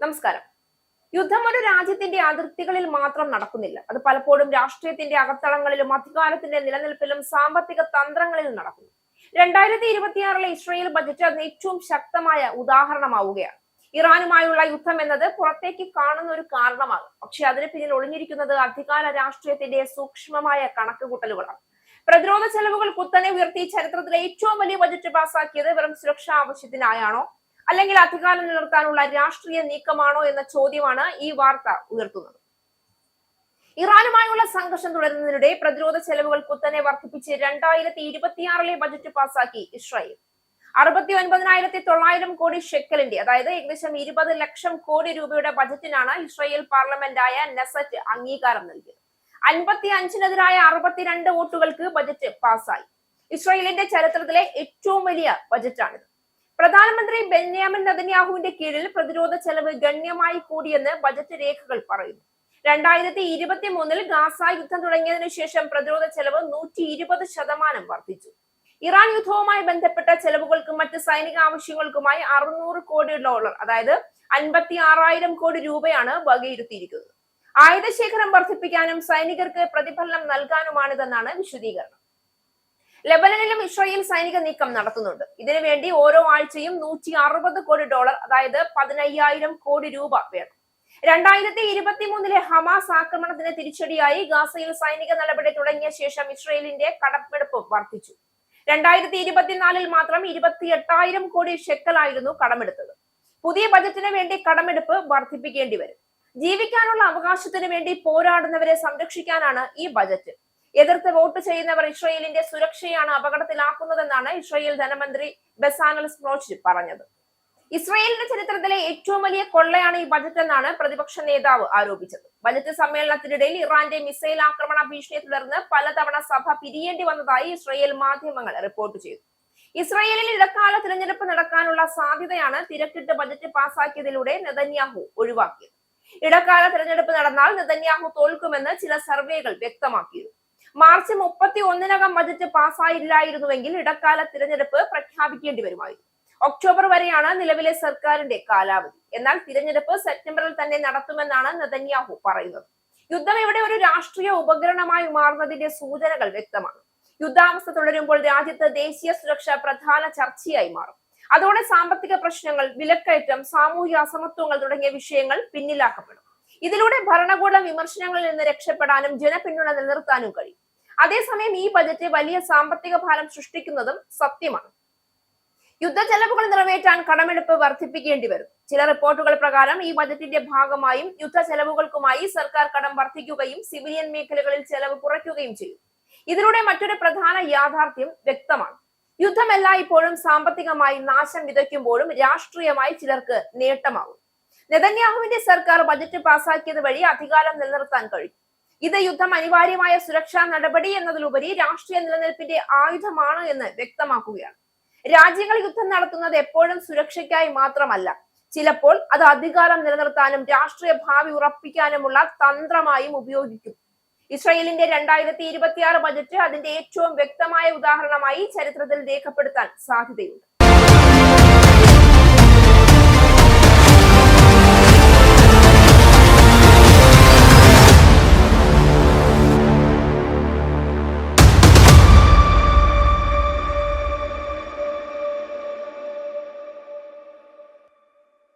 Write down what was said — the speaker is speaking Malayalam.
നമസ്കാരം. യുദ്ധം ഒരു രാജ്യത്തിന്റെ അതിർത്തികളിൽ മാത്രം നടക്കുന്നില്ല. അത് പലപ്പോഴും രാഷ്ട്രീയത്തിന്റെ അകത്തളങ്ങളിലും അധികാരത്തിന്റെ നിലനിൽപ്പിലും സാമ്പത്തിക തന്ത്രങ്ങളിലും നടക്കുന്നു. 2026 ഇസ്രായേൽ ബജറ്റ് അതിന് ഏറ്റവും ശക്തമായ ഉദാഹരണമാവുകയാണ്. ഇറാനുമായുള്ള യുദ്ധം എന്നത് പുറത്തേക്ക് കാണുന്ന ഒരു കാരണമാകും, പക്ഷെ അതിന് പിന്നിൽ ഒളിഞ്ഞിരിക്കുന്നത് അധികാര രാഷ്ട്രീയത്തിന്റെ സൂക്ഷ്മമായ കണക്കുകൂട്ടലുകളാണ്. പ്രതിരോധ ചെലവുകൾ കുത്തനെ ഉയർത്തി ചരിത്രത്തിലെ ഏറ്റവും വലിയ ബജറ്റ് പാസാക്കിയത് വെറും സുരക്ഷാ ആവശ്യത്തിനായാണോ, അല്ലെങ്കിൽ അധികാരം നിലനിർത്താനുള്ള രാഷ്ട്രീയ നീക്കമാണോ എന്ന ചോദ്യമാണ് ഈ വാർത്ത ഉയർത്തുന്നത്. ഇറാനുമായുള്ള സംഘർഷം തുടരുന്നതിനിടെ പ്രതിരോധ ചെലവുകൾ കുത്തനെ വർദ്ധിപ്പിച്ച് 2026 ബജറ്റ് പാസാക്കി ഇസ്രായേൽ. 69,900 കോടി ഷെക്കലിന്റെ, അതായത് ഏകദേശം 20 ലക്ഷം കോടി രൂപയുടെ ബജറ്റിനാണ് ഇസ്രായേൽ പാർലമെന്റായ നെസറ്റ് അംഗീകാരം നൽകിയത്. 55-നെതിരായ 62 വോട്ടുകൾക്ക് ബജറ്റ് പാസായി. ഇസ്രായേലിന്റെ ചരിത്രത്തിലെ ഏറ്റവും വലിയ ബജറ്റാണിത്. പ്രധാനമന്ത്രി ബെന്യാമിൻ നെതന്യാഹുവിന്റെ കീഴിൽ പ്രതിരോധ ചെലവ് ഗണ്യമായി കൂടിയെന്ന് ബജറ്റ് രേഖകൾ പറയുന്നു. 2023 ഗാസ യുദ്ധം തുടങ്ങിയതിനു ശേഷം പ്രതിരോധ ചെലവ് 120% വർദ്ധിച്ചു. ഇറാൻ യുദ്ധവുമായി ബന്ധപ്പെട്ട ചെലവുകൾക്കും മറ്റ് സൈനിക ആവശ്യങ്ങൾക്കുമായി $600 കോടി, അതായത് 56,000 കോടി രൂപയാണ് വകയിരുത്തിയിരിക്കുന്നത്. ആയുധശേഖരം വർദ്ധിപ്പിക്കാനും സൈനികർക്ക് പ്രതിഫലനം നൽകാനുമാണിതെന്നാണ് വിശദീകരണം. ലെബനനിലും ഇസ്രായേൽ സൈനിക നീക്കം നടത്തുന്നുണ്ട്. ഇതിനുവേണ്ടി ഓരോ ആഴ്ചയും $160 കോടി, അതായത് 15,000 കോടി രൂപ വേണം. 2023 ഹമാസ് ആക്രമണത്തിന് തിരിച്ചടിയായി ഗാസയിൽ സൈനിക നടപടി തുടങ്ങിയ ശേഷം ഇസ്രായേലിന്റെ കടമെടുപ്പ് വർദ്ധിച്ചു. 2024 മാത്രം 28,000 കോടി ഷെക്കലായിരുന്നു കടമെടുത്തത്. പുതിയ ബജറ്റിന് വേണ്ടി കടമെടുപ്പ് വർദ്ധിപ്പിക്കേണ്ടി വരും. ജീവിക്കാനുള്ള അവകാശത്തിന് വേണ്ടി പോരാടുന്നവരെ സംരക്ഷിക്കാനാണ് ഈ ബജറ്റ്. എതിർത്ത് വോട്ട് ചെയ്യുന്നവർ ഇസ്രായേലിന്റെ സുരക്ഷയാണ് അപകടത്തിലാക്കുന്നതെന്നാണ് ഇസ്രായേൽ ധനമന്ത്രി ബെസാനൽ സ്മോട്രിച്ച് പറഞ്ഞത്. ഇസ്രായേലിന്റെ ചരിത്രത്തിലെ ഏറ്റവും വലിയ കൊള്ളയാണ് ഈ ബജറ്റ് എന്നാണ് പ്രതിപക്ഷ നേതാവ് ആരോപിച്ചത്. ബജറ്റ് സമ്മേളനത്തിനിടയിൽ ഇറാന്റെ മിസൈൽ ആക്രമണ ഭീഷണിയെ തുടർന്ന് പലതവണ സഭ പിരിയേണ്ടി വന്നതായി ഇസ്രായേൽ മാധ്യമങ്ങൾ റിപ്പോർട്ട് ചെയ്തു. ഇസ്രായേലിൽ ഇടക്കാല തിരഞ്ഞെടുപ്പ് നടക്കാനുള്ള സാധ്യതയാണ് തിരക്കിട്ട് ബജറ്റ് പാസാക്കിയതിലൂടെ നെതന്യാഹു ഒഴിവാക്കിയത്. ഇടക്കാല തിരഞ്ഞെടുപ്പ് നടന്നാൽ നെതന്യാഹു തോൽക്കുമെന്ന് ചില സർവേകൾ വ്യക്തമാക്കിയിരുന്നു. മാർച്ച് 31-നകം ബജറ്റ് പാസ്സായില്ലായിരുന്നുവെങ്കിൽ ഇടക്കാല തിരഞ്ഞെടുപ്പ് പ്രഖ്യാപിക്കേണ്ടി വരുമായിരുന്നു. ഒക്ടോബർ വരെയാണ് നിലവിലെ സർക്കാരിന്റെ കാലാവധി. എന്നാൽ തിരഞ്ഞെടുപ്പ് സെപ്റ്റംബറിൽ തന്നെ നടത്തുമെന്നാണ് നെതന്യാഹു പറയുന്നത്. യുദ്ധം ഇവിടെ ഒരു രാഷ്ട്രീയ ഉപകരണമായി മാറുന്നതിന്റെ സൂചനകൾ വ്യക്തമാണ്. യുദ്ധാവസ്ഥ തുടരുമ്പോൾ രാജ്യത്ത് ദേശീയ സുരക്ഷ പ്രധാന ചർച്ചയായി മാറും. അതോടെ സാമ്പത്തിക പ്രശ്നങ്ങൾ, വിലക്കയറ്റം, സാമൂഹിക അസമത്വങ്ങൾ തുടങ്ങിയ വിഷയങ്ങൾ പിന്നിലാക്കപ്പെടും. ഇതിലൂടെ ഭരണകൂട വിമർശനങ്ങളിൽ നിന്ന് രക്ഷപ്പെടാനും ജനപിന്തുണ നിലനിർത്താനും കഴിയും. അതേസമയം ഈ ബജറ്റ് വലിയ സാമ്പത്തിക ഭാരം സൃഷ്ടിക്കുന്നതും സത്യമാണ്. യുദ്ധ ചെലവുകൾ നിറവേറ്റാൻ കടമെടുപ്പ് വർദ്ധിപ്പിക്കേണ്ടി വരും. ചില റിപ്പോർട്ടുകൾ പ്രകാരം ഈ ബജറ്റിന്റെ ഭാഗമായും യുദ്ധ ചെലവുകൾക്കുമായി സർക്കാർ കടം വർദ്ധിക്കുകയും സിവിലിയൻ മേഖലകളിൽ ചെലവ് കുറയ്ക്കുകയും ചെയ്യും. ഇതിലൂടെ മറ്റൊരു പ്രധാന യാഥാർത്ഥ്യം വ്യക്തമാണ്. യുദ്ധം എല്ലായ്പ്പോഴും സാമ്പത്തികമായി നാശം വിതയ്ക്കുമ്പോഴും രാഷ്ട്രീയമായി ചിലർക്ക് നേട്ടമാകും. നെതന്യാഹുവിന്റെ സർക്കാർ ബജറ്റ് പാസാക്കിയത് വഴി അധികാരം നിലനിർത്താൻ കഴിയും. ഇത് യുദ്ധം അനിവാര്യമായ സുരക്ഷാ നടപടി എന്നതിലുപരി രാഷ്ട്രീയ നിലനിൽപ്പിന്റെ ആയുധമാണ് എന്ന് വ്യക്തമാക്കുകയാണ്. രാജ്യങ്ങൾ യുദ്ധം നടത്തുന്നത് എപ്പോഴും സുരക്ഷയ്ക്കായി മാത്രമല്ല, ചിലപ്പോൾ അത് അധികാരം നിലനിർത്താനും രാഷ്ട്രീയ ഭാവി ഉറപ്പിക്കാനുമുള്ള തന്ത്രമായും ഉപയോഗിക്കും. ഇസ്രായേലിന്റെ 2026 ബജറ്റ് അതിന്റെ ഏറ്റവും വ്യക്തമായ ഉദാഹരണമായി ചരിത്രത്തിൽ രേഖപ്പെടുത്താൻ സാധ്യതയുണ്ട്.